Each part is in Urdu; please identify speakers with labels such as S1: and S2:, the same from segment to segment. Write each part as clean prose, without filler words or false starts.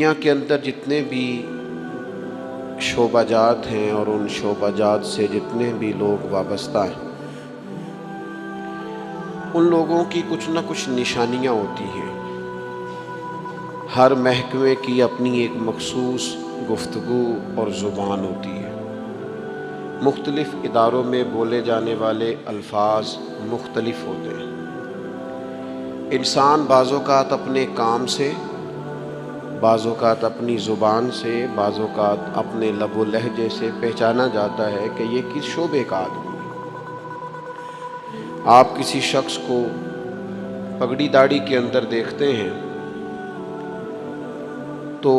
S1: دنیا کے اندر جتنے بھی شعبہ جات ہیں اور ان شعبہ جات سے جتنے بھی لوگ وابستہ ہیں، ان لوگوں کی کچھ نہ کچھ نشانیاں ہوتی ہیں۔ ہر محکمے کی اپنی ایک مخصوص گفتگو اور زبان ہوتی ہے۔ مختلف اداروں میں بولے جانے والے الفاظ مختلف ہوتے ہیں۔ انسان بعض اوقات اپنے کام سے، بعض اوقات اپنی زبان سے، بعض اوقات اپنے لب و لہجے سے پہچانا جاتا ہے کہ یہ کس شعبے کا آدمی ہے۔ آپ کسی شخص کو پگڑی داڑھی کے اندر دیکھتے ہیں تو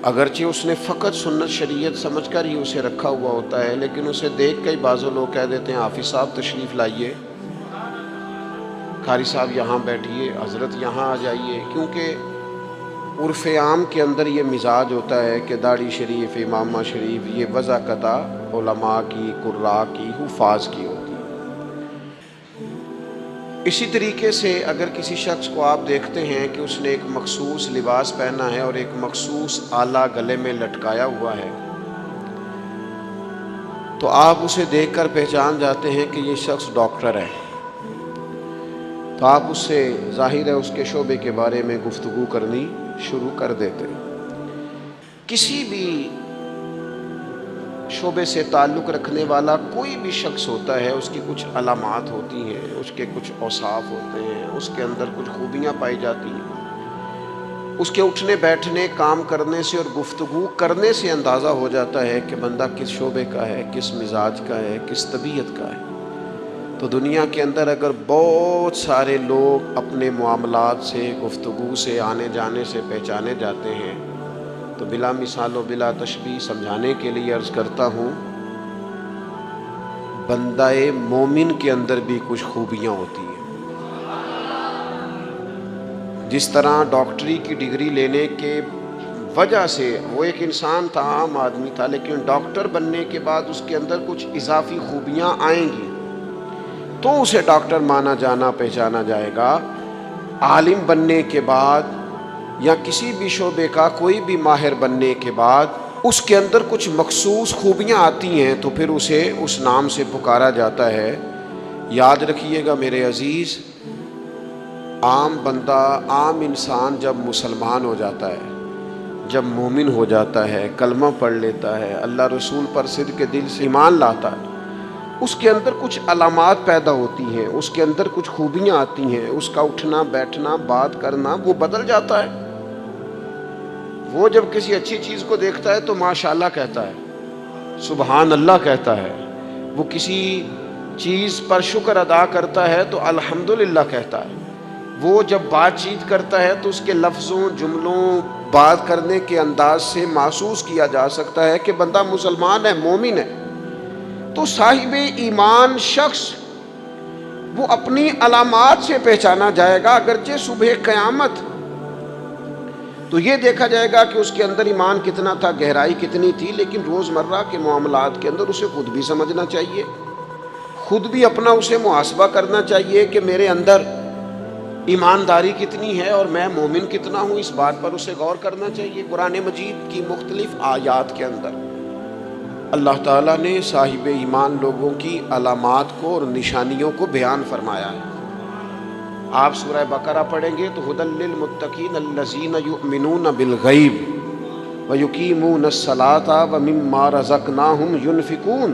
S1: اگرچہ اس نے فقط سنت شریعت سمجھ کر ہی اسے رکھا ہوا ہوتا ہے، لیکن اسے دیکھ کے بعض لوگ کہہ دیتے ہیں حافظ صاحب تشریف لائیے، قاری صاحب یہاں بیٹھیے، حضرت یہاں آ جائیے، کیونکہ عرف عام کے اندر یہ مزاج ہوتا ہے کہ داڑھی شریف، امامہ شریف یہ وضاقتہ علماء کی، قراء کی، حفاظ کی ہوتی ہے۔ اسی طریقے سے اگر کسی شخص کو آپ دیکھتے ہیں کہ اس نے ایک مخصوص لباس پہنا ہے اور ایک مخصوص آلہ گلے میں لٹکایا ہوا ہے، تو آپ اسے دیکھ کر پہچان جاتے ہیں کہ یہ شخص ڈاکٹر ہے، تو آپ اس سے ظاہر ہے اس کے شعبے کے بارے میں گفتگو کرنی شروع کر دیتے ہیں۔ کسی بھی شعبے سے تعلق رکھنے والا کوئی بھی شخص ہوتا ہے، اس کی کچھ علامات ہوتی ہیں، اس کے کچھ اوصاف ہوتے ہیں، اس کے اندر کچھ خوبیاں پائی جاتی ہیں۔ اس کے اٹھنے بیٹھنے، کام کرنے سے اور گفتگو کرنے سے اندازہ ہو جاتا ہے کہ بندہ کس شعبے کا ہے، کس مزاج کا ہے، کس طبیعت کا ہے۔ تو دنیا کے اندر اگر بہت سارے لوگ اپنے معاملات سے، گفتگو سے، آنے جانے سے پہچانے جاتے ہیں، تو بلا مثال و بلا تشبیہ سمجھانے کے لیے عرض کرتا ہوں، بندہ مومن کے اندر بھی کچھ خوبیاں ہوتی ہیں۔ جس طرح ڈاکٹری کی ڈگری لینے کے وجہ سے وہ ایک انسان تھا، عام آدمی تھا، لیکن ڈاکٹر بننے کے بعد اس کے اندر کچھ اضافی خوبیاں آئیں گی تو اسے ڈاکٹر مانا جانا پہچانا جائے گا۔ عالم بننے کے بعد یا کسی بھی شعبے کا کوئی بھی ماہر بننے کے بعد اس کے اندر کچھ مخصوص خوبیاں آتی ہیں تو پھر اسے اس نام سے پکارا جاتا ہے۔ یاد رکھیے گا میرے عزیز، عام بندہ، عام انسان جب مسلمان ہو جاتا ہے، جب مومن ہو جاتا ہے، کلمہ پڑھ لیتا ہے، اللہ رسول پر صدق کے دل سے ایمان لاتا ہے، اس کے اندر کچھ علامات پیدا ہوتی ہیں، اس کے اندر کچھ خوبیاں آتی ہیں، اس کا اٹھنا بیٹھنا، بات کرنا وہ بدل جاتا ہے۔ وہ جب کسی اچھی چیز کو دیکھتا ہے تو ماشاءاللہ کہتا ہے، سبحان اللہ کہتا ہے۔ وہ کسی چیز پر شکر ادا کرتا ہے تو الحمدللہ کہتا ہے۔ وہ جب بات چیت کرتا ہے تو اس کے لفظوں، جملوں، بات کرنے کے انداز سے محسوس کیا جا سکتا ہے کہ بندہ مسلمان ہے، مومن ہے۔ تو صاحب ایمان شخص وہ اپنی علامات سے پہچانا جائے گا، اگرچہ صبح قیامت تو یہ دیکھا جائے گا کہ اس کے اندر ایمان کتنا تھا، گہرائی کتنی تھی، لیکن روزمرہ کے معاملات کے اندر اسے خود بھی سمجھنا چاہیے، خود بھی اپنا اسے محاسبہ کرنا چاہیے کہ میرے اندر ایمانداری کتنی ہے اور میں مومن کتنا ہوں، اس بات پر اسے غور کرنا چاہیے۔ قرآن مجید کی مختلف آیات کے اندر اللہ تعالیٰ نے صاحب ایمان لوگوں کی علامات کو اور نشانیوں کو بیان فرمایا ہے۔ آپ سورہ بقرہ پڑھیں گے تو ھدی للمتقین الذین یؤمنون بالغیب ویقیمون الصلاۃ ومما رزقناہم ینفقون،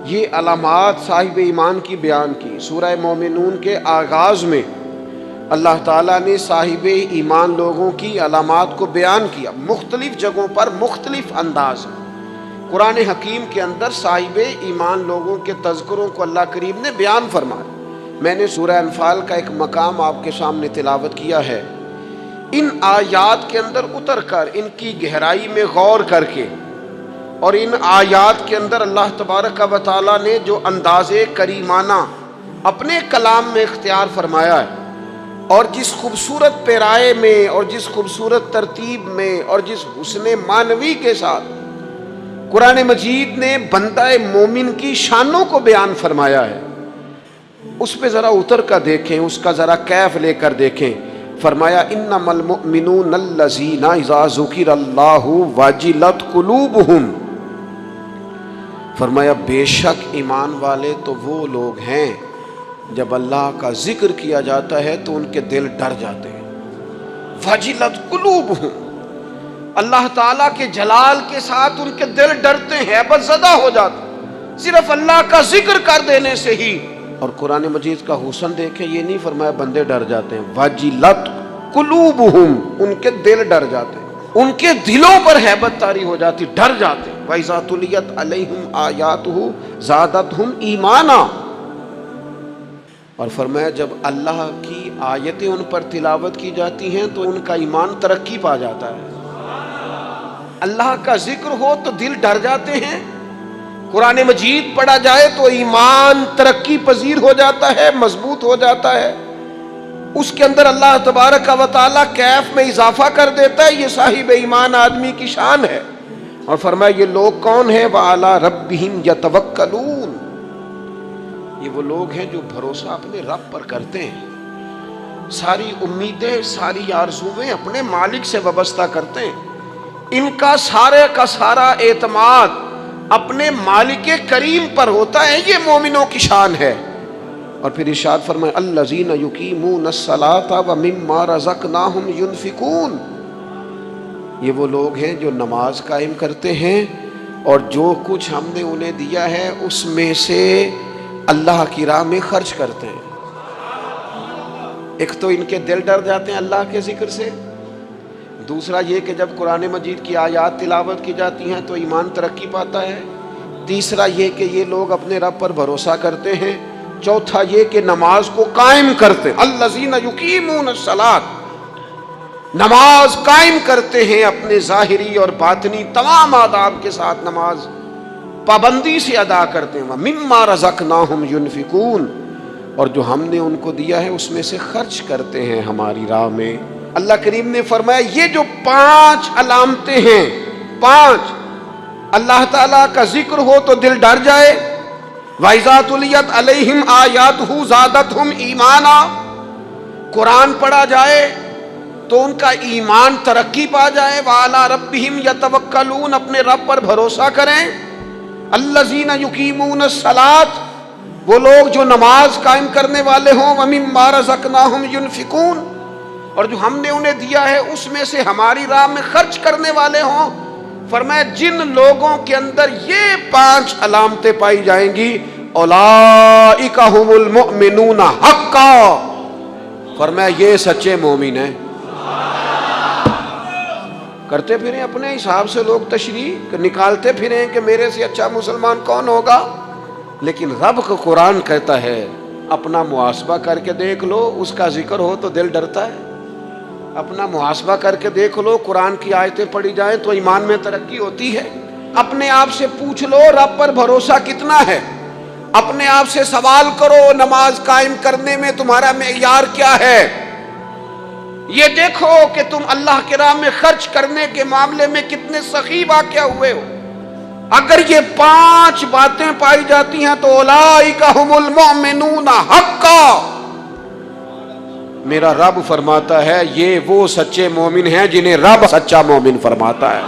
S1: یہ علامات صاحب ایمان کی بیان کی۔ سورہ مومنون کے آغاز میں اللہ تعالیٰ نے صاحب ایمان لوگوں کی علامات کو بیان کیا، مختلف جگہوں پر مختلف انداز میں۔ قرآن حکیم کے اندر صاحب ایمان لوگوں کے تذکروں کو اللہ کریم نے بیان فرمایا۔ میں نے سورہ انفال کا ایک مقام آپ کے سامنے تلاوت کیا ہے۔ ان آیات کے اندر اتر کر، ان کی گہرائی میں غور کر کے، اور ان آیات کے اندر اللہ تبارک و تعالیٰ نے جو انداز کریمانہ اپنے کلام میں اختیار فرمایا ہے، اور جس خوبصورت پیرائے میں اور جس خوبصورت ترتیب میں اور جس حسن معنوی کے ساتھ قرآن مجید نے بندہ مومن کی شانوں کو بیان فرمایا ہے، اس پہ ذرا اتر کر دیکھیں، اس کا ذرا کیف لے کر دیکھیں۔ فرمایا انما المؤمنون الذین اذا ذکر اللہ وجلت قلوبہم، فرمایا بے شک ایمان والے تو وہ لوگ ہیں جب اللہ کا ذکر کیا جاتا ہے تو ان کے دل ڈر جاتے ہیں. وجلت قلوبہم، اللہ تعالیٰ کے جلال کے ساتھ ان کے دل ڈرتے ہیں، ہیبت زدہ ہو جاتے ہیں صرف اللہ کا ذکر کر دینے سے ہی. اور قرآن مجید کا حسن دیکھیں، یہ نہیں فرمایا بندے ڈر جاتے ہیں، وجلت قلوبہم، ان کے دل ڈر جاتے ہیں، ان کے دلوں پر ہیبت طاری ہو جاتی، ڈر جاتے ہیں. وَإِذَا تُلِيَتْ عَلَيْهِمْ آيَاتُهُ زَادَتْهُمْ ایمانا، اور فرمایا جب اللہ کی آیتیں ان پر تلاوت کی جاتی ہیں تو ان کا ایمان ترقی پا جاتا ہے. اللہ کا ذکر ہو تو دل ڈر جاتے ہیں، قرآن مجید پڑھا جائے تو ایمان ترقی پذیر ہو جاتا ہے، مضبوط ہو جاتا ہے، اس کے اندر اللہ تبارک و تعالیٰ کیف میں اضافہ کر دیتا ہے. یہ صاحب ایمان آدمی کی شان ہے. اور فرمایا یہ لوگ کون ہیں؟ وَعَلَىٰ رَبِّهِمْ يَتَوَكَّلُونَ، یہ وہ لوگ ہیں جو بھروسہ اپنے رب پر کرتے ہیں، ساری امیدیں ساری آرزویں اپنے مالک سے وابستہ کرتے ہیں، ان کا سارے کا سارا اعتماد اپنے مالک کریم پر ہوتا ہے. یہ مومنوں کی شان ہے. اور پھر ارشاد فرمائے الذین یقیمون الصلاۃ ومما رزقناہم ینفقون، یہ وہ لوگ ہیں جو نماز قائم کرتے ہیں اور جو کچھ ہم نے انہیں دیا ہے اس میں سے اللہ کی راہ میں خرچ کرتے ہیں. ایک تو ان کے دل ڈر جاتے ہیں اللہ کے ذکر سے، دوسرا یہ کہ جب قرآن مجید کی آیات تلاوت کی جاتی ہیں تو ایمان ترقی پاتا ہے، تیسرا یہ کہ یہ لوگ اپنے رب پر بھروسہ کرتے ہیں، چوتھا یہ کہ نماز کو قائم کرتے ہیں. الذین یقیمون الصلاۃ، نماز قائم کرتے ہیں، اپنے ظاہری اور باطنی تمام آداب کے ساتھ نماز پابندی سے ادا کرتے ہیں. مما رزقناہم ینفقون، اور جو ہم نے ان کو دیا ہے اس میں سے خرچ کرتے ہیں ہماری راہ میں. اللہ کریم نے فرمایا یہ جو 5 علامتیں ہیں، 5 اللہ تعالیٰ کا ذکر ہو تو دل ڈر جائے، وَإِذَا تُلِيَتْ عَلَيْهِمْ آيَاتُهُ زَادَتْهُمْ ایمانا، قرآن پڑھا جائے تو ان کا ایمان ترقی پا جائے، وَعَلَىٰ رَبِّهِمْ يَتَوَكَّلُونَ، اپنے رب پر بھروسہ کریں. الَّذِينَ يُقِيمُونَ الصَّلَاةَ، وہ لوگ جو نماز قائم کرنے والے ہوں، وَمِمَّا رَزَقْنَاهُمْ يُنْفِقُونَ، اور جو ہم نے انہیں دیا ہے اس میں سے ہماری راہ میں خرچ کرنے والے ہوں. فرمایا جن لوگوں کے اندر یہ 5 علامتیں پائی جائیں گی، اولئک ھم المؤمنون حقا، فرمایا یہ سچے مومن ہیں. کرتے پھریں اپنے حساب سے لوگ تشریح نکالتے پھریں کہ میرے سے اچھا مسلمان کون ہوگا، لیکن رب کا قرآن کہتا ہے اپنا محاسبہ کر کے دیکھ لو، اس کا ذکر ہو تو دل ڈرتا ہے. اپنا محاسبہ کر کے دیکھ لو، قرآن کی آیتیں پڑھی جائیں تو ایمان میں ترقی ہوتی ہے. اپنے آپ سے پوچھ لو رب پر بھروسہ کتنا ہے، اپنے آپ سے سوال کرو نماز قائم کرنے میں تمہارا معیار کیا ہے. یہ دیکھو کہ تم اللہ کے راہ میں خرچ کرنے کے معاملے میں کتنے سخی واقع ہوئے ہو. اگر یہ 5 باتیں پائی جاتی ہیں تو اولئک ھم المؤمنون حقا، میرا رب فرماتا ہے یہ وہ سچے مومن ہیں جنہیں رب سچا مومن فرماتا ہے.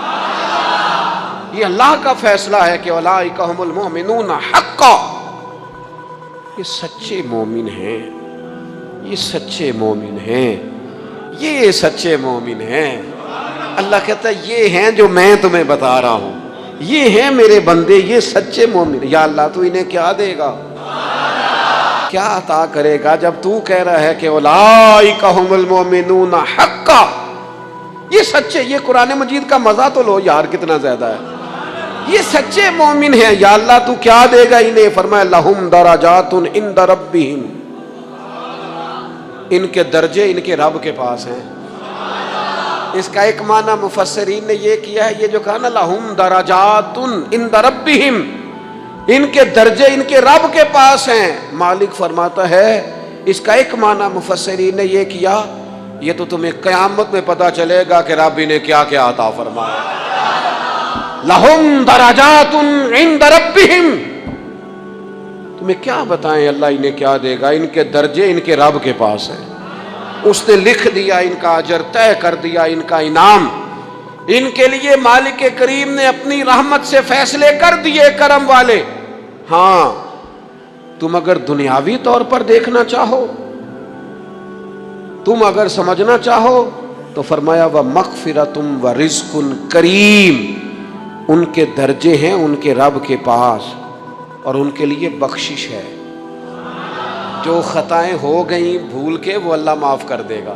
S1: یہ اللہ کا فیصلہ ہے کہ اولئک ھم المؤمنون حقا، یہ سچے مومن ہیں، یہ سچے مومن ہیں، یہ سچے مومن ہیں. اللہ کہتا ہے یہ ہیں جو میں تمہیں بتا رہا ہوں، یہ ہیں میرے بندے، یہ سچے مومن. یا اللہ تو انہیں کیا دے گا، کیا عطا کرے گا جب تو کہہ رہا ہے کہ اولئک ھم المؤمنون حقا، یہ سچے. یہ قرآن مجید کا مزہ تو لو یار کتنا زیادہ ہے. یہ سچے مومن ہیں، یا اللہ تو کیا دے گا انہیں. فرمایا لہم درجات عند ربہم، ان کے درجے ان کے رب کے پاس ہیں. اس کا ایک معنی مفسرین نے یہ کیا ہے، یہ جو کہا نا لہم درجات عند ربہم، ان کے درجے ان کے رب کے پاس ہیں. مالک فرماتا ہے اس کا ایک معنی مفسرین نے یہ کیا، یہ تو تمہیں قیامت میں پتا چلے گا کہ رب انہیں کیا کیا عطا فرمایا. لہم درجات عند ربہم، تمہیں کیا بتائیں اللہ انہیں کیا دے گا، ان کے درجے ان کے رب کے پاس ہیں. اس نے لکھ دیا ان کا اجر، طے کر دیا ان کا انعام۔ ان کے لیے مالک کریم نے اپنی رحمت سے فیصلے کر دیے کرم والے۔ ہاں تم اگر دنیاوی طور پر دیکھنا چاہو، تم اگر سمجھنا چاہو تو فرمایا وَمَغْفِرَةٌ وَرِزْقٌ کریم، ان کے درجے ہیں ان کے رب کے پاس، اور ان کے لیے بخشش ہے۔ جو خطائیں ہو گئیں بھول کے وہ اللہ معاف کر دے گا،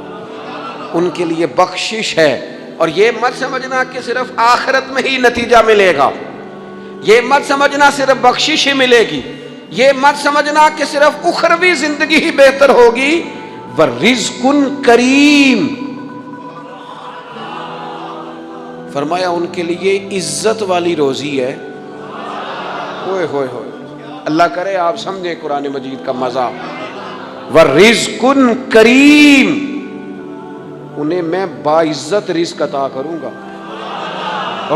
S1: ان کے لیے بخشش ہے۔ اور یہ مت سمجھنا کہ صرف آخرت میں ہی نتیجہ ملے گا، یہ مت سمجھنا صرف بخشش ہی ملے گی، یہ مت سمجھنا کہ صرف اخروی زندگی ہی بہتر ہوگی۔ وَرِزْقٌ کریم، فرمایا ان کے لیے عزت والی روزی ہے۔ ہوئے ہوئے ہوئے، اللہ کرے آپ سمجھیں قرآن مجید کا مزہ۔ وَرِزْقٌ کریم، انہیں میں باعزت رزق عطا کروں گا،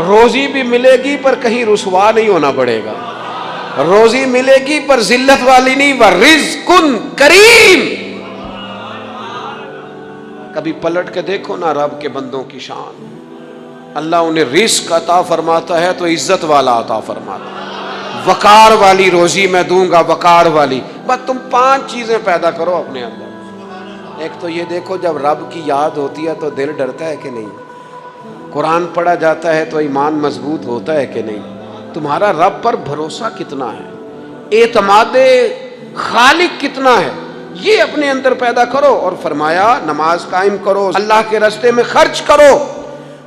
S1: روزی بھی ملے گی پر کہیں رسوا نہیں ہونا پڑے گا، روزی ملے گی پر ذلت والی نہیں۔ وَرِزْقٌ کریم، کبھی پلٹ کے دیکھو نا رب کے بندوں کی شان، اللہ انہیں رزق عطا فرماتا ہے تو عزت والا عطا فرماتا ہے۔ وقار والی روزی میں دوں گا، وقار والی۔ بس تم 5 چیزیں پیدا کرو اپنے اندر۔ ایک تو یہ دیکھو جب رب کی یاد ہوتی ہے تو دل ڈرتا ہے کہ نہیں، قرآن پڑھا جاتا ہے تو ایمان مضبوط ہوتا ہے کہ نہیں، تمہارا رب پر بھروسہ کتنا ہے، اعتماد خالق کتنا ہے، یہ اپنے اندر پیدا کرو۔ اور فرمایا نماز قائم کرو، اللہ کے راستے میں خرچ کرو۔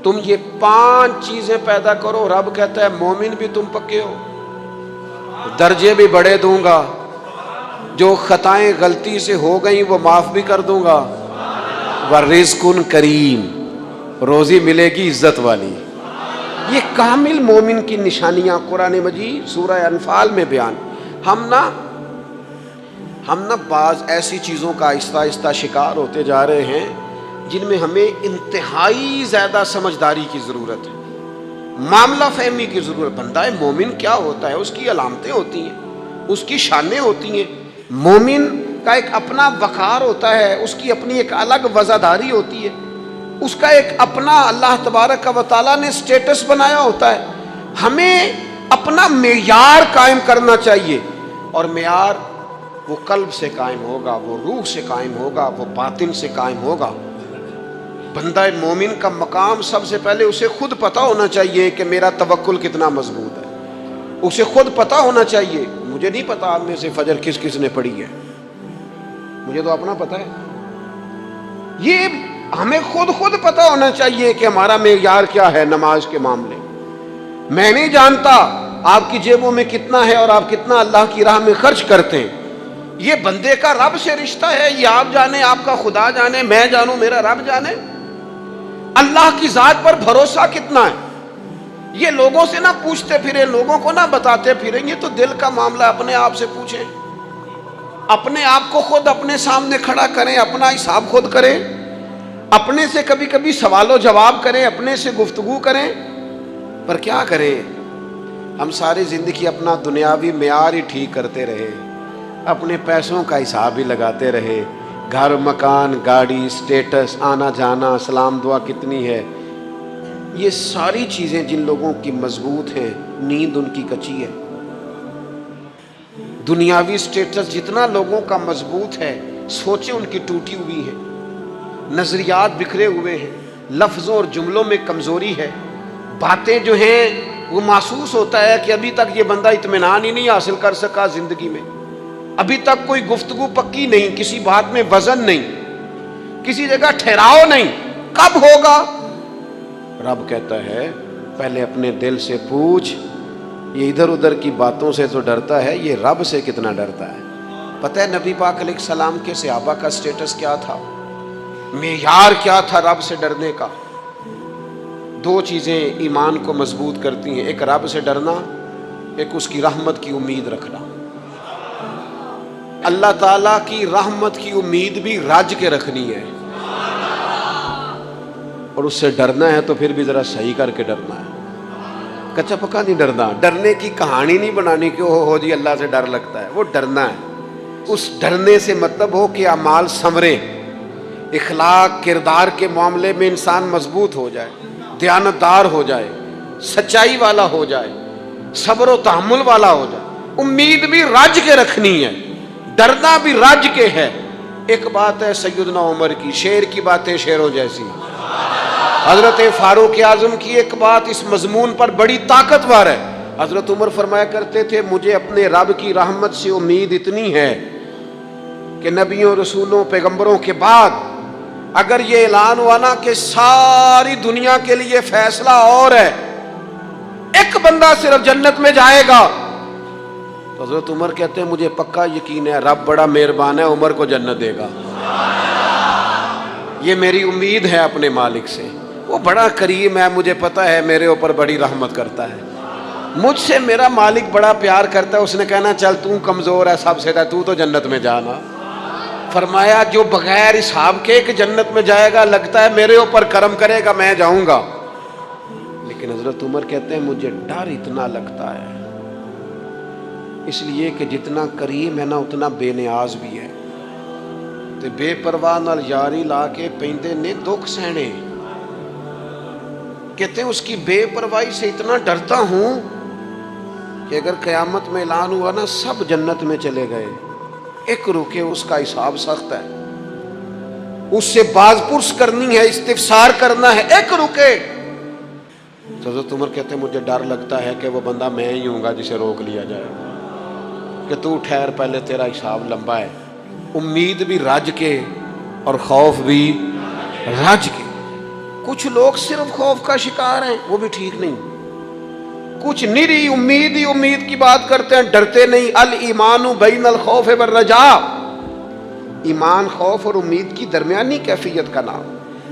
S1: تم یہ 5 چیزیں پیدا کرو، رب کہتا ہے مومن بھی تم پکے ہو، درجے بھی بڑے دوں گا، جو خطائیں غلطی سے ہو گئیں وہ معاف بھی کر دوں گا۔ وَرِزْقٌ کریم، روزی ملے گی عزت والی۔ یہ کامل مومن کی نشانیاں قرآن مجید سورہ انفال میں بیان۔ ہم نا بعض ایسی چیزوں کا آہستہ آہستہ شکار ہوتے جا رہے ہیں جن میں ہمیں انتہائی زیادہ سمجھداری کی ضرورت ہے، معاملہ فہمی کی ضرورت۔ بندہ مومن کیا ہوتا ہے، اس کی علامتیں ہوتی ہیں، اس کی شانیں ہوتی ہیں۔ مومن کا ایک اپنا وقار ہوتا ہے، اس کی اپنی ایک الگ وزاداری ہوتی ہے، اس کا ایک اپنا اللہ تبارک و تعالیٰ نے سٹیٹس بنایا ہوتا ہے۔ ہمیں اپنا معیار قائم کرنا چاہیے، اور معیار وہ قلب سے قائم ہوگا، وہ روح سے قائم ہوگا، وہ باطن سے قائم ہوگا۔ بندہ مومن کا مقام سب سے پہلے اسے خود پتہ ہونا چاہیے کہ میرا توکل کتنا مضبوط ہے، اسے خود پتہ ہونا چاہیے۔ مجھے نہیں پتا آپ میں سے فجر کس کس نے پڑھی ہے، مجھے تو اپنا پتہ ہے۔ یہ ہمیں خود پتہ ہونا چاہیے کہ ہمارا معیار کیا ہے نماز کے معاملے۔ میں نہیں جانتا آپ کی جیبوں میں کتنا ہے اور آپ کتنا اللہ کی راہ میں خرچ کرتے ہیں، یہ بندے کا رب سے رشتہ ہے، یہ آپ جانے، آپ کا خدا جانے، میں جانوں، میرا رب جانے۔ اللہ کی ذات پر بھروسہ کتنا ہے، یہ لوگوں سے نہ پوچھتے پھریں، لوگوں کو نہ بتاتے پھریں، یہ تو دل کا معاملہ اپنے آپ سے پوچھیں، اپنے آپ کو خود اپنے سامنے کھڑا کریں، اپنا حساب خود کریں، اپنے سے کبھی کبھی سوال و جواب کریں، اپنے سے گفتگو کریں۔ پر کیا کریں، ہم ساری زندگی اپنا دنیاوی معیار ہی ٹھیک کرتے رہے، اپنے پیسوں کا حساب ہی لگاتے رہے، گھر، مکان، گاڑی، سٹیٹس، آنا جانا، سلام دعا کتنی ہے۔ یہ ساری چیزیں جن لوگوں کی مضبوط ہیں، نیند ان کی کچی ہے۔ دنیاوی سٹیٹس جتنا لوگوں کا مضبوط ہے، سوچیں ان کی ٹوٹی ہوئی ہے، نظریات بکھرے ہوئے ہیں، لفظوں اور جملوں میں کمزوری ہے، باتیں جو ہیں وہ محسوس ہوتا ہے کہ ابھی تک یہ بندہ اطمینان ہی نہیں حاصل کر سکا زندگی میں، ابھی تک کوئی گفتگو پکی نہیں، کسی بات میں وزن نہیں، کسی جگہ ٹھہراؤ نہیں، کب ہوگا؟ رب کہتا ہے پہلے اپنے دل سے پوچھ، یہ ادھر ادھر کی باتوں سے تو ڈرتا ہے، یہ رب سے کتنا ڈرتا ہے۔ پتہ ہے نبی پاک علیہ السلام کے صحابہ کا سٹیٹس کیا تھا، معیار کیا تھا رب سے ڈرنے کا؟ 2 چیزیں ایمان کو مضبوط کرتی ہیں، ایک رب سے ڈرنا، ایک اس کی رحمت کی امید رکھنا۔ اللہ تعالیٰ کی رحمت کی امید بھی رج کے رکھنی ہے، اور اس سے ڈرنا ہے تو پھر بھی ذرا صحیح کر کے ڈرنا ہے، کچا پکا نہیں ڈرنا۔ ڈرنے کی کہانی نہیں بنانی کہ ہو جی اللہ سے ڈر لگتا ہے، وہ ڈرنا ہے۔ اس ڈرنے سے مطلب ہو کہ اعمال سنورے، اخلاق کردار کے معاملے میں انسان مضبوط ہو جائے، دیانتدار ہو جائے، سچائی والا ہو جائے، صبر و تحمل والا ہو جائے، امید بھی رج کے رکھنی ہے، ڈرنا بھی رج کے ہے۔ ایک بات ہے سیدنا عمر کی، شیر کی باتیں شیروں جیسی، حضرت فاروق اعظم کی ایک بات اس مضمون پر بڑی طاقتور ہے۔ حضرت عمر فرمایا کرتے تھے مجھے اپنے رب کی رحمت سے امید اتنی ہے کہ نبیوں رسولوں پیغمبروں کے بعد اگر یہ اعلان ہوا نا کہ ساری دنیا کے لیے فیصلہ اور ہے، ایک بندہ صرف جنت میں جائے گا، تو حضرت عمر کہتے ہیں مجھے پکا یقین ہے رب بڑا مہربان ہے، عمر کو جنت دے گا، یہ میری امید ہے اپنے مالک سے، وہ بڑا کریم ہے، مجھے پتا ہے میرے اوپر بڑی رحمت کرتا ہے، مجھ سے میرا مالک بڑا پیار کرتا ہے، اس نے کہنا چل تو کمزور ہے سب سے، تو تو جنت میں جانا۔ فرمایا جو بغیر حساب کے کہ جنت میں جائے گا، لگتا ہے میرے اوپر کرم کرے گا میں جاؤں گا، لیکن حضرت عمر کہتے ہیں مجھے ڈر اتنا لگتا ہے، اس لیے کہ جتنا کریم ہے نا اتنا بے نیاز بھی ہے، تے بے پرواہ نال یاری لا کے پیندے نے دکھ سہنے، کہتے ہیں اس کی بے پرواہی سے اتنا ڈرتا ہوں کہ اگر قیامت میں اعلان ہوا نا سب جنت میں چلے گئے، ایک رکے اس کا حساب سخت ہے، اس سے باز پرس کرنی ہے، استفسار کرنا ہے، ایک رکے۔ حضرت عمر کہتے ہیں مجھے ڈر لگتا ہے کہ وہ بندہ میں ہی ہوں گا جسے روک لیا جائے کہ تو ٹھہر پہلے تیرا حساب لمبا ہے۔ امید بھی رج کے اور خوف بھی رج کے۔ کچھ لوگ صرف خوف کا شکار ہیں، وہ بھی ٹھیک نہیں، کچھ نری امید ہی امید کی بات کرتے ہیں، ڈرتے نہیں۔ الایمان بین الخوف والرجاء، ایمان خوف اور امید کی درمیانی کیفیت کا نام۔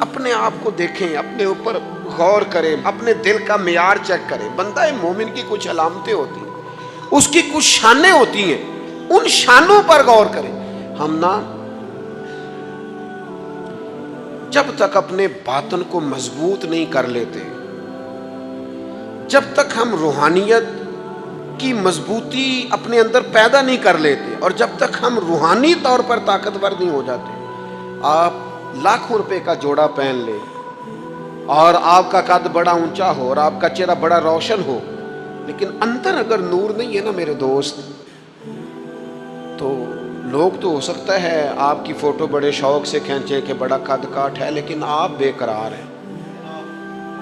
S1: اپنے آپ کو دیکھیں، اپنے اوپر غور کریں، اپنے دل کا معیار چیک کریں۔ بندہ مومن کی کچھ علامتیں ہوتی ہیں، اس کی کچھ شانیں ہوتی ہیں، ان شانوں پر غور کریں۔ ہم نا جب تک اپنے باطن کو مضبوط نہیں کر لیتے، جب تک ہم روحانیت کی مضبوطی اپنے اندر پیدا نہیں کر لیتے، اور جب تک ہم روحانی طور پر طاقتور نہیں ہو جاتے، آپ لاکھوں روپے کا جوڑا پہن لیں اور آپ کا قد بڑا اونچا ہو اور آپ کا چہرہ بڑا روشن ہو، لیکن اندر اگر نور نہیں ہے نا میرے دوست، تو لوگ تو ہو سکتا ہے آپ کی فوٹو بڑے شوق سے کھینچے کہ بڑا قد کاٹ ہے، لیکن آپ بے قرار ہیں۔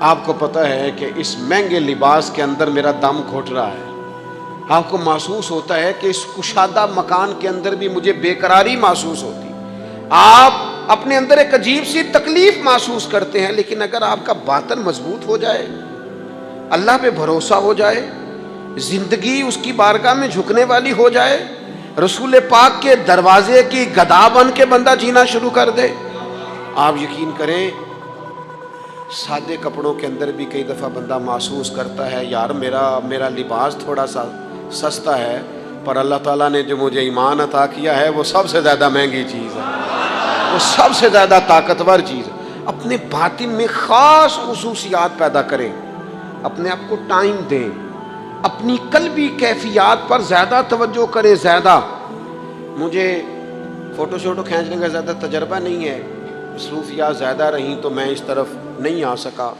S1: آپ کو پتہ ہے کہ اس مہنگے لباس کے اندر میرا دم گھٹ رہا ہے، آپ کو محسوس ہوتا ہے کہ اس کشادہ مکان کے اندر بھی مجھے بے قراری محسوس ہوتی، آپ اپنے اندر ایک عجیب سی تکلیف محسوس کرتے ہیں، لیکن اگر آپ کا باطن مضبوط ہو جائے، اللہ پہ بھروسہ ہو جائے، زندگی اس کی بارگاہ میں جھکنے والی ہو جائے، رسول پاک کے دروازے کی گدا بن کے بندہ جینا شروع کر دے، آپ یقین کریں سادے کپڑوں کے اندر بھی کئی دفعہ بندہ محسوس کرتا ہے یار میرا لباس تھوڑا سا سستا ہے، پر اللہ تعالیٰ نے جو مجھے ایمان عطا کیا ہے وہ سب سے زیادہ مہنگی چیز ہے، وہ سب سے زیادہ طاقتور چیز ہے۔ اپنے باطن میں خاص خصوصیات پیدا کریں، اپنے آپ کو ٹائم دیں، اپنی قلبی کیفیات پر زیادہ توجہ کریں۔ زیادہ مجھے فوٹو شوٹو کھینچنے کا زیادہ تجربہ نہیں ہے، مصروفیات زیادہ رہیں تو میں اس طرف نہیں آ سکا۔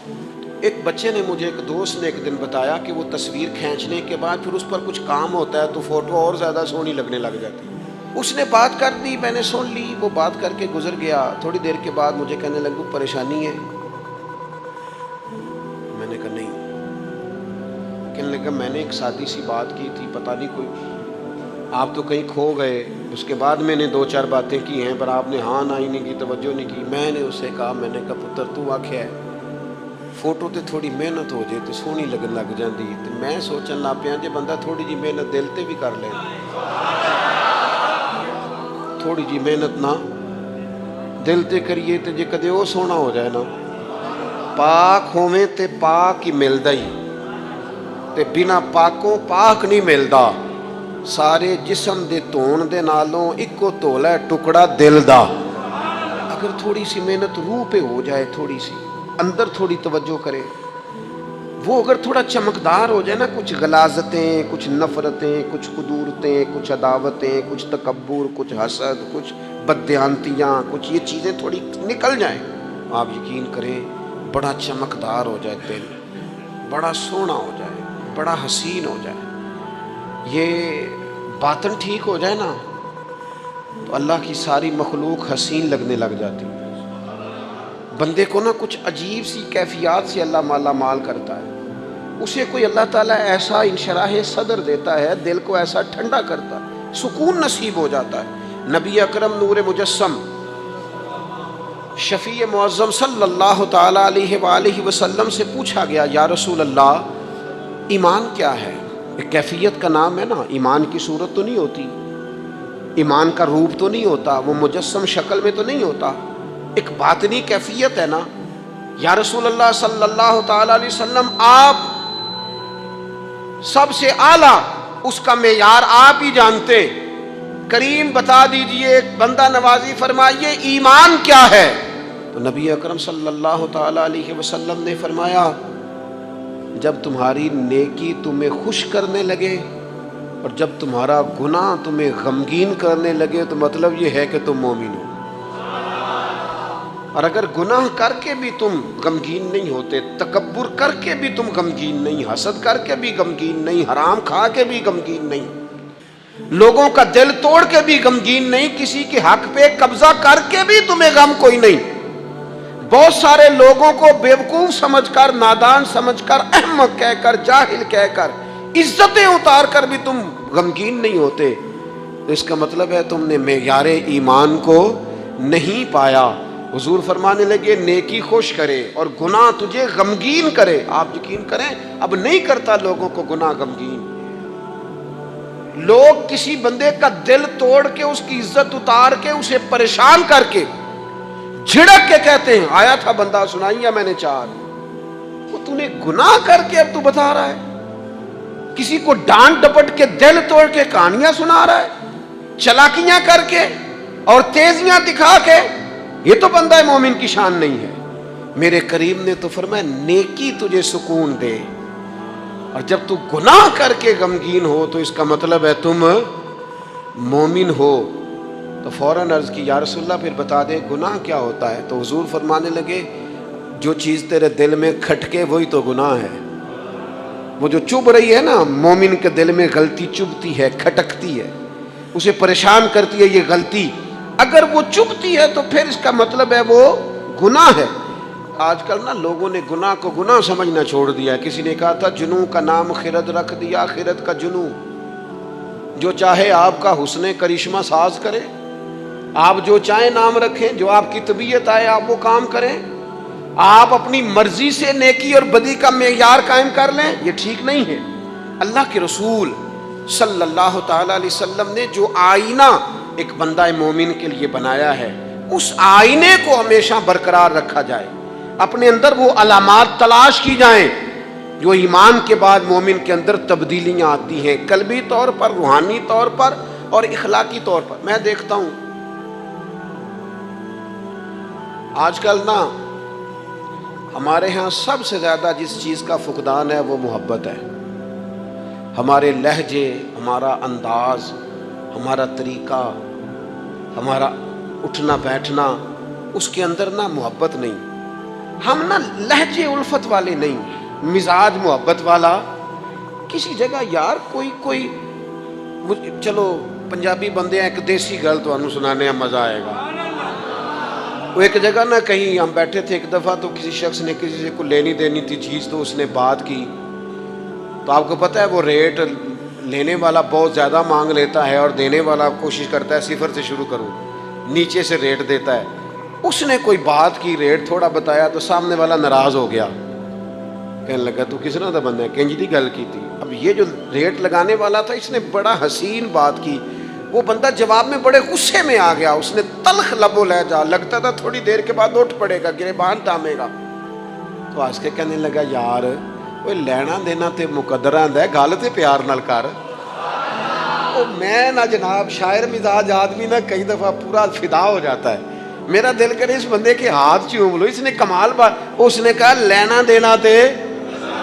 S1: ایک بچے نے مجھے، ایک دوست نے ایک دن بتایا کہ وہ تصویر کھینچنے کے بعد پھر اس پر کچھ کام ہوتا ہے تو فوٹو اور زیادہ سونی لگنے لگ جاتی ہے۔ اس نے بات کر دی، میں نے سن لی، وہ بات کر کے گزر گیا۔ تھوڑی دیر کے بعد مجھے کہنے لگا پریشانی ہے، میں نے کہا نہیں، کہنے لگا میں نے ایک سادی سی بات کی تھی، پتہ نہیں کوئی آپ تو کہیں کھو گئے، اس کے بعد میں نے دو چار باتیں کی ہیں پر آپ نے ہاں نہ ہی نہیں کی، توجہ نہیں کی۔ میں نے اسے کہا، میں نے کہا پتر تو آکھیا ہے فوٹو تے تھوڑی محنت ہو جائے تو سونی لگن لگ جاندی، تے میں سوچن لگ پیا جے بندہ تھوڑی جی محنت دل تے بھی کر لے، تھوڑی جی محنت نہ دل تے کریے تے جے کدے وہ سونا ہو جائے نا، پاک ہوویں تے پاک ہی ملدا ہی، تے بنا پاکوں پاک نہیں ملدا۔ سارے جسم دے تون دے نالوں اکو تولا ہے ٹکڑا دل دا۔ اگر تھوڑی سی محنت روح پہ ہو جائے، تھوڑی سی اندر تھوڑی توجہ کرے، وہ اگر تھوڑا چمکدار ہو جائے نا، کچھ غلاظتیں، کچھ نفرتیں، کچھ قدورتیں، کچھ عداوتیں، کچھ تکبر، کچھ حسد، کچھ بددیانتیاں، کچھ یہ چیزیں تھوڑی نکل جائیں، آپ یقین کریں بڑا چمکدار ہو جائے دل، بڑا سونا ہو جائے، بڑا حسین ہو جائے، یہ باطن ٹھیک ہو جائے نا تو اللہ کی ساری مخلوق حسین لگنے لگ جاتی ہے۔ بندے کو نا کچھ عجیب سی کیفیات سے اللہ مالا مال کرتا ہے، اسے کوئی اللہ تعالیٰ ایسا انشراح صدر دیتا ہے، دل کو ایسا ٹھنڈا کرتا ہے، سکون نصیب ہو جاتا ہے۔ نبی اکرم نور مجسم شفیع معظم صلی اللہ تعالیٰ علیہ وآلہ وسلم سے پوچھا گیا، یا رسول اللہ ایمان کیا ہے؟ ایک کیفیت کا نام ہے نا، ایمان کی صورت تو نہیں ہوتی، ایمان کا روپ تو نہیں ہوتا، وہ مجسم شکل میں تو نہیں ہوتا، ایک باطنی کیفیت ہے نا۔ یا رسول اللہ صلی اللہ تعالیٰ علیہ وسلم آپ سب سے اعلیٰ، اس کا معیار آپ ہی جانتے، کریم بتا دیجئے، بندہ نوازی فرمائیے ایمان کیا ہے؟ تو نبی اکرم صلی اللہ تعالیٰ علیہ وسلم نے فرمایا، جب تمہاری نیکی تمہیں خوش کرنے لگے اور جب تمہارا گناہ تمہیں غمگین کرنے لگے تو مطلب یہ ہے کہ تم مومن ہو۔ اور اگر گناہ کر کے بھی تم غمگین نہیں ہوتے، تکبر کر کے بھی تم غمگین نہیں، حسد کر کے بھی غمگین نہیں، حرام کھا کے بھی غمگین نہیں، لوگوں کا دل توڑ کے بھی غمگین نہیں، کسی کے حق پہ قبضہ کر کے بھی تمہیں غم کوئی نہیں، بہت سارے لوگوں کو بیوقوف سمجھ کر، نادان سمجھ کر، احمق کہہ کر، جاہل کہہ کر، عزتیں اتار کر بھی تم غمگین نہیں ہوتے، تو اس کا مطلب ہے تم نے معیار ایمان کو نہیں پایا۔ حضور فرمانے لگے نیکی خوش کرے اور گناہ تجھے غمگین کرے، آپ یقین کریں اب نہیں کرتا لوگوں کو گناہ غمگین۔ لوگ کسی بندے کا دل توڑ کے، اس کی عزت اتار کے، اسے پریشان کر کے، جھڑک کے کہتے ہیں آیا تھا بندہ سنائیا میں نے چار، وہ تو نے گناہ کر کے اب تو بتا رہا ہے، کسی کو ڈانٹ ڈپٹ کے دل توڑ کے کہانیاں سنا رہا ہے، چلاکیاں کر کے اور تیزیاں دکھا کے، یہ تو بندہ مومن کی شان نہیں ہے۔ میرے کریم نے تو فرمایا نیکی تجھے سکون دے، اور جب تو گناہ کر کے غمگین ہو تو اس کا مطلب ہے تم مومن ہو۔ تو فوراً عرض کی یا رسول اللہ پھر بتا دے گناہ کیا ہوتا ہے؟ تو حضور فرمانے لگے جو چیز تیرے دل میں کھٹکے وہی تو گناہ ہے، وہ جو چبھ رہی ہے نا، مومن کے دل میں غلطی چبھتی ہے، کھٹکتی ہے، اسے پریشان کرتی ہے یہ غلطی، اگر وہ چبھتی ہے تو پھر اس کا مطلب ہے وہ گناہ ہے۔ آج کل نا لوگوں نے گناہ کو گناہ سمجھنا چھوڑ دیا ہے، کسی نے کہا تھا جنوں کا نام خرد رکھ دیا، خرد کا جنوں، جو چاہے آپ کا حسن کرشمہ ساز کرے، آپ جو چاہیں نام رکھیں، جو آپ کی طبیعت آئے آپ وہ کام کریں، آپ اپنی مرضی سے نیکی اور بدی کا معیار قائم کر لیں، یہ ٹھیک نہیں ہے۔ اللہ کے رسول صلی اللہ تعالیٰ علیہ وسلم نے جو آئینہ ایک بندہ مومن کے لیے بنایا ہے، اس آئینے کو ہمیشہ برقرار رکھا جائے، اپنے اندر وہ علامات تلاش کی جائیں جو ایمان کے بعد مومن کے اندر تبدیلیاں آتی ہیں، قلبی طور پر، روحانی طور پر اور اخلاقی طور پر۔ میں دیکھتا ہوں آج کل نا ہمارے ہاں سب سے زیادہ جس چیز کا فقدان ہے وہ محبت ہے۔ ہمارے لہجے، ہمارا انداز، ہمارا طریقہ، ہمارا اٹھنا بیٹھنا، اس کے اندر نا محبت نہیں، ہم نا لہجے الفت والے نہیں، مزاج محبت والا۔ کسی جگہ یار کوئی چلو پنجابی بندے ہیں، ایک دیسی گل تو انہوں سنانے میں مزہ آئے گا۔ وہ ایک جگہ نا کہیں ہم بیٹھے تھے ایک دفعہ، تو کسی شخص نے کسی سے کوئی لینی دینی تھی چیز، تو اس نے بات کی، تو آپ کو پتہ ہے وہ ریٹ لینے والا بہت زیادہ مانگ لیتا ہے اور دینے والا کوشش کرتا ہے صفر سے شروع کروں، نیچے سے ریٹ دیتا ہے۔ اس نے کوئی بات کی، ریٹ تھوڑا بتایا تو سامنے والا ناراض ہو گیا، کہنے لگا تو کس طرح دا بندہ ہے، کنج دی گل کی تھی۔ اب یہ جو ریٹ لگانے والا تھا اس نے بڑا حسین بات کی، وہ بندہ جواب میں بڑے غصے میں آ گیا، اس نے تلخ لب و لہجہ، لگتا تھا تھوڑی دیر کے بعد اٹھ پڑے گا، گریبان تامے گا۔ تو ہنس کے کہنے لگا یار وہ لینا دینا تے مقدرہ ہے، گل تے پیار نال کر۔ میں نہ جناب شاعر مزاج آدمی نہ کئی دفعہ پورا فدا ہو جاتا ہے، میرا دل کرے اس بندے کے ہاتھ چوم لو، اس نے کمال بات، اس نے کہا لینا دینا تے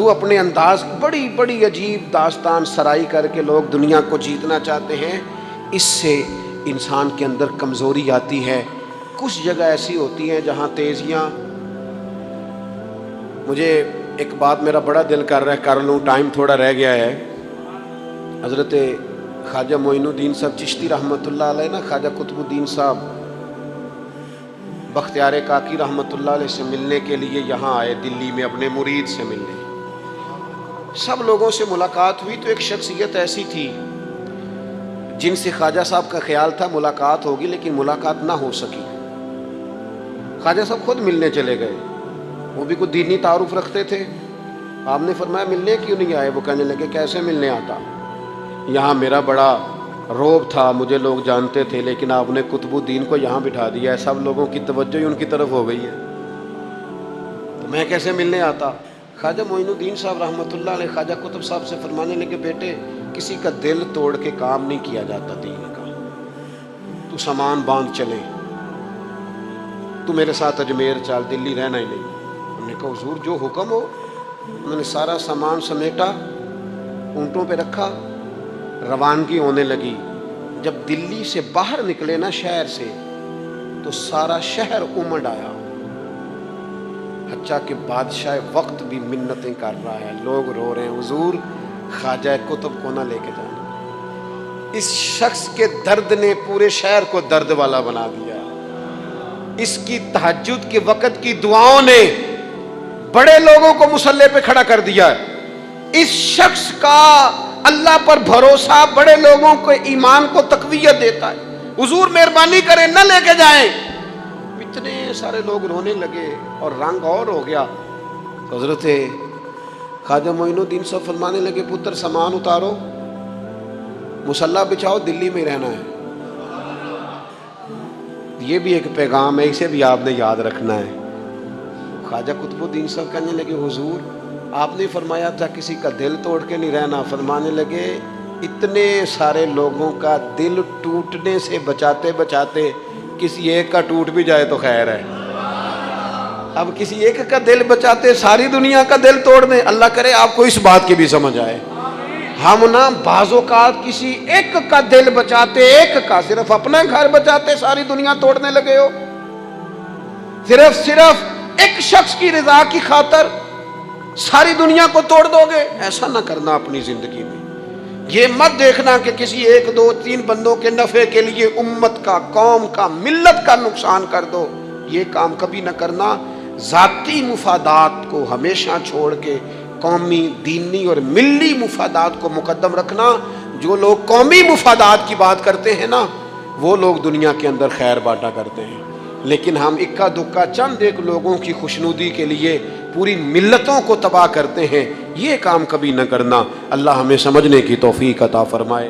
S1: تو اپنے انداز بڑی بڑی عجیب داستان سرائی کر کے لوگ دنیا کو جیتنا چاہتے ہیں، اس سے انسان کے اندر کمزوری آتی ہے۔ کچھ جگہ ایسی ہوتی ہیں جہاں تیزیاں، مجھے ایک بات میرا بڑا دل کر رہا ہے، کر لوں، ٹائم تھوڑا رہ گیا ہے۔ حضرت خواجہ معین الدین صاحب چشتی رحمۃ اللہ علیہ نا، خواجہ قطب الدین صاحب بختیار کاکی رحمۃ اللہ علیہ سے ملنے کے لیے یہاں آئے دلی میں، اپنے مرید سے ملنے۔ سب لوگوں سے ملاقات ہوئی تو ایک شخصیت ایسی تھی جن سے خواجہ صاحب کا خیال تھا ملاقات ہوگی، لیکن ملاقات نہ ہو سکی۔ خواجہ صاحب خود ملنے چلے گئے، وہ بھی کوئی دینی تعارف رکھتے تھے۔ آپ نے فرمایا ملنے کیوں نہیں آئے؟ وہ کہنے لگے کیسے ملنے آتا، یہاں میرا بڑا روب تھا، مجھے لوگ جانتے تھے، لیکن آپ نے قطب الدین کو یہاں بٹھا دیا ہے، سب لوگوں کی توجہ ہی ان کی طرف ہو گئی ہے، تو میں کیسے ملنے آتا؟ خواجہ معین الدین صاحب رحمۃ اللہ علیہ خواجہ قطب صاحب سے فرمانے لگے بیٹے کسی کا دل توڑ کے کام نہیں کیا جاتا دین کا، تو سامان باندھ چلے، تو میرے ساتھ اجمیر چل، دلی رہنا ہی نہیں۔ انہوں نے کہا حضور جو حکم ہو۔ انہوں نے سارا سامان سمیٹا، اونٹوں پہ رکھا، روانگی ہونے لگی۔ جب دلی سے باہر نکلے نا شہر سے، تو سارا شہر امڑ آیا، حتیٰ کہ بادشاہ وقت بھی منتیں کر رہا ہے، لوگ رو رہے ہیں حضور خواجہ قطب کو نہ لے کے جانا۔ اس شخص کے درد نے پورے شہر کو درد والا بنا دیا، اس کی تہجد کے وقت کی دعاؤں نے بڑے لوگوں کو مصلی پہ کھڑا کر دیا۔ اس شخص کا اللہ پر بھروسہ بڑے لوگوں کو ایمان کو تقویت دیتا ہے۔ حضور مہربانی کریں نہ لے کے جائیں۔ اتنے سارے لوگ رونے لگے اور رنگ اور ہو گیا۔ حضرت خواجہ معین الدین صاحب فرمانے لگے پتر سامان اتارو، مصلی بچھاؤ، دلی میں رہنا ہے۔ یہ بھی ایک پیغام ہے، اسے بھی آپ نے یاد رکھنا ہے۔ خواجہ قطب الدین صاحب کہنے لگے حضور آپ نے فرمایا تھا کسی کا دل توڑ کے نہیں رہنا۔ فرمانے لگے اتنے سارے لوگوں کا دل ٹوٹنے سے بچاتے بچاتے کسی ایک کا ٹوٹ بھی جائے تو خیر ہے۔ اب کسی ایک کا دل بچاتے ساری دنیا کا دل توڑ دیں، اللہ کرے آپ کو اس بات کی بھی سمجھ آئے۔ ہم نا بعض اوقات کسی ایک کا دل بچاتے، ایک کا، صرف اپنا گھر بچاتے ساری دنیا توڑنے لگے ہو۔ صرف ایک شخص کی رضا کی خاطر ساری دنیا کو توڑ دو گے، ایسا نہ کرنا اپنی زندگی میں۔ یہ مت دیکھنا کہ کسی ایک دو تین بندوں کے نفع کے لیے امت کا، قوم کا، ملت کا نقصان کر دو، یہ کام کبھی نہ کرنا۔ ذاتی مفادات کو ہمیشہ چھوڑ کے قومی، دینی اور ملی مفادات کو مقدم رکھنا۔ جو لوگ قومی مفادات کی بات کرتے ہیں نا، وہ لوگ دنیا کے اندر خیر بانٹا کرتے ہیں، لیکن ہم اکا دکا چند ایک لوگوں کی خوشنودی کے لیے پوری ملتوں کو تباہ کرتے ہیں، یہ کام کبھی نہ کرنا۔ اللہ ہمیں سمجھنے کی توفیق عطا فرمائے۔